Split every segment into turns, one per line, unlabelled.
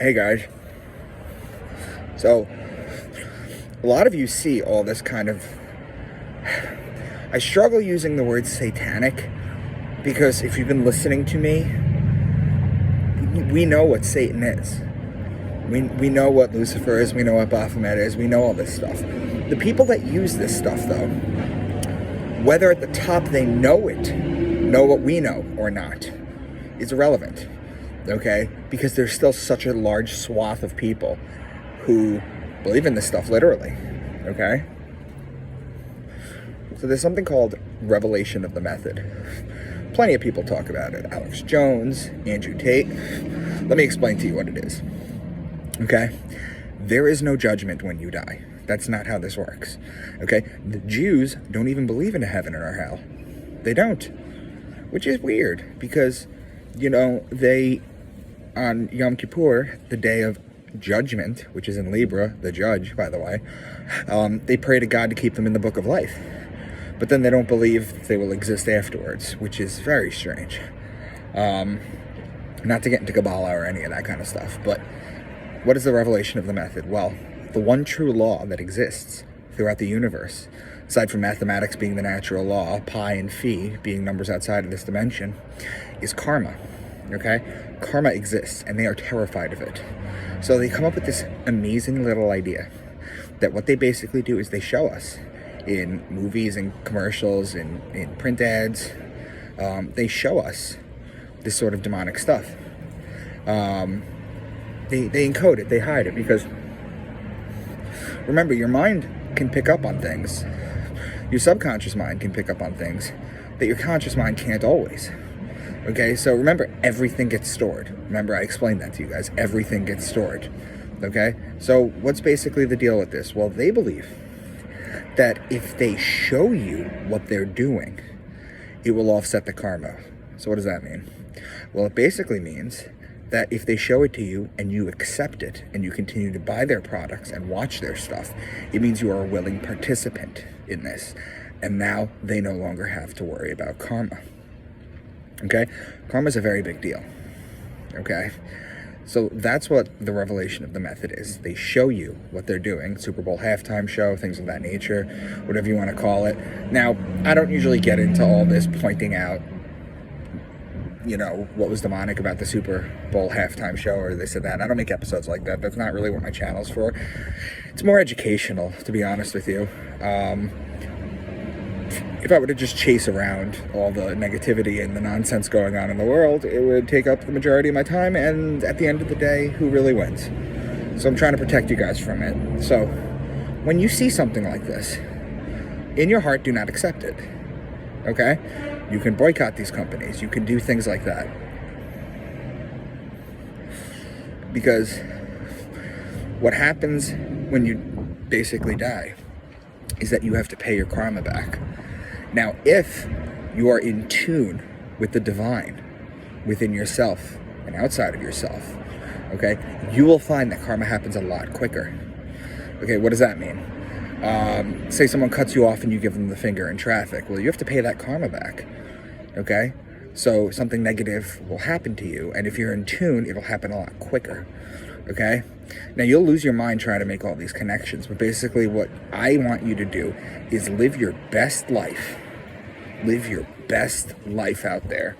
Hey guys. So, a lot of you see all this kind of. I struggle using the word satanic because if you've been listening to me, we know what Satan is. We know what Lucifer is, we know what Baphomet is, we know all this stuff. The people that use this stuff, though, whether at the top they know what we know or not, is irrelevant, okay? Because there's still such a large swath of people who believe in this stuff literally, okay? So there's something called revelation of the method. Plenty of people talk about it. Alex Jones, Andrew Tate. Let me explain to you what it is, okay? There is no judgment when you die. That's not how this works, okay? The Jews don't even believe in a heaven or hell. They don't, which is weird because, they, on Yom Kippur, the day of judgment, which is in Libra, the judge, by the way, they pray to God to keep them in the book of life. But then they don't believe they will exist afterwards, which is very strange. Not to get into Kabbalah or any of that kind of stuff, but what is the revelation of the method? Well, the one true law that exists throughout the universe, aside from mathematics being the natural law, pi and phi being numbers outside of this dimension, is karma, okay? Karma exists, and they are terrified of it. So they come up with this amazing little idea that what they basically do is they show us in movies and commercials and in print ads, they show us this sort of demonic stuff. They encode it, they hide it, because remember, your mind can pick up on things. Your subconscious mind can pick up on things that your conscious mind can't always. Okay, so remember, everything gets stored. Remember, I explained that to you guys. Everything gets stored. Okay, so what's basically the deal with this? Well, they believe that if they show you what they're doing, it will offset the karma. So what does that mean? Well, it basically means that if they show it to you and you accept it and you continue to buy their products and watch their stuff, it means you are a willing participant in this. And now they no longer have to worry about karma. Okay? Karma is a very big deal. Okay? So that's what the revelation of the method is. They show you what they're doing. Super Bowl halftime show, things of that nature, whatever you want to call it. Now, I don't usually get into all this pointing out, what was demonic about the Super Bowl halftime show or this or that. I don't make episodes like that. That's not really what my channel's for. It's more educational, to be honest with you. If I were to just chase around all the negativity and the nonsense going on in the world, it would take up the majority of my time, and at the end of the day, who really wins? So I'm trying to protect you guys from it. So when you see something like this, in your heart, do not accept it. Okay? You can boycott these companies. You can do things like that. Because what happens when you basically die is that you have to pay your karma back. Now, if you are in tune with the divine within yourself and outside of yourself, okay, you will find that karma happens a lot quicker. Okay, what does that mean? Say someone cuts you off and you give them the finger in traffic. Well, you have to pay that karma back, okay? So something negative will happen to you, and if you're in tune, it'll happen a lot quicker, okay? Now, you'll lose your mind trying to make all these connections, but basically what I want you to do is live your best life. Live your best life out there.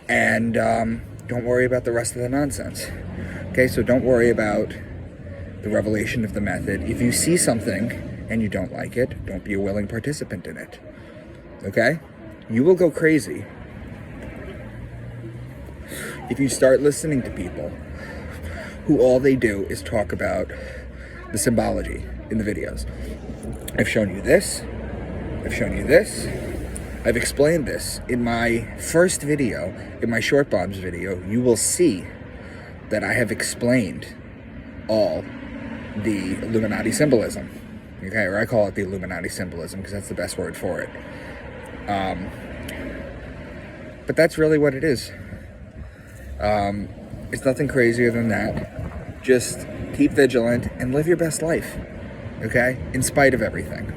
And don't worry about the rest of the nonsense, okay? So don't worry about the revelation of the method. If you see something and you don't like it, don't be a willing participant in it, okay? You will go crazy if you start listening to people who all they do is talk about the symbology in the videos. I've shown you this. I've shown you this. I've explained this. In my first video, in my Short Bombs video, you will see that I have explained all the Illuminati symbolism. Okay, or I call it the Illuminati symbolism because that's the best word for it. But that's really what it is. It's nothing crazier than that. Just keep vigilant and live your best life, okay? In spite of everything.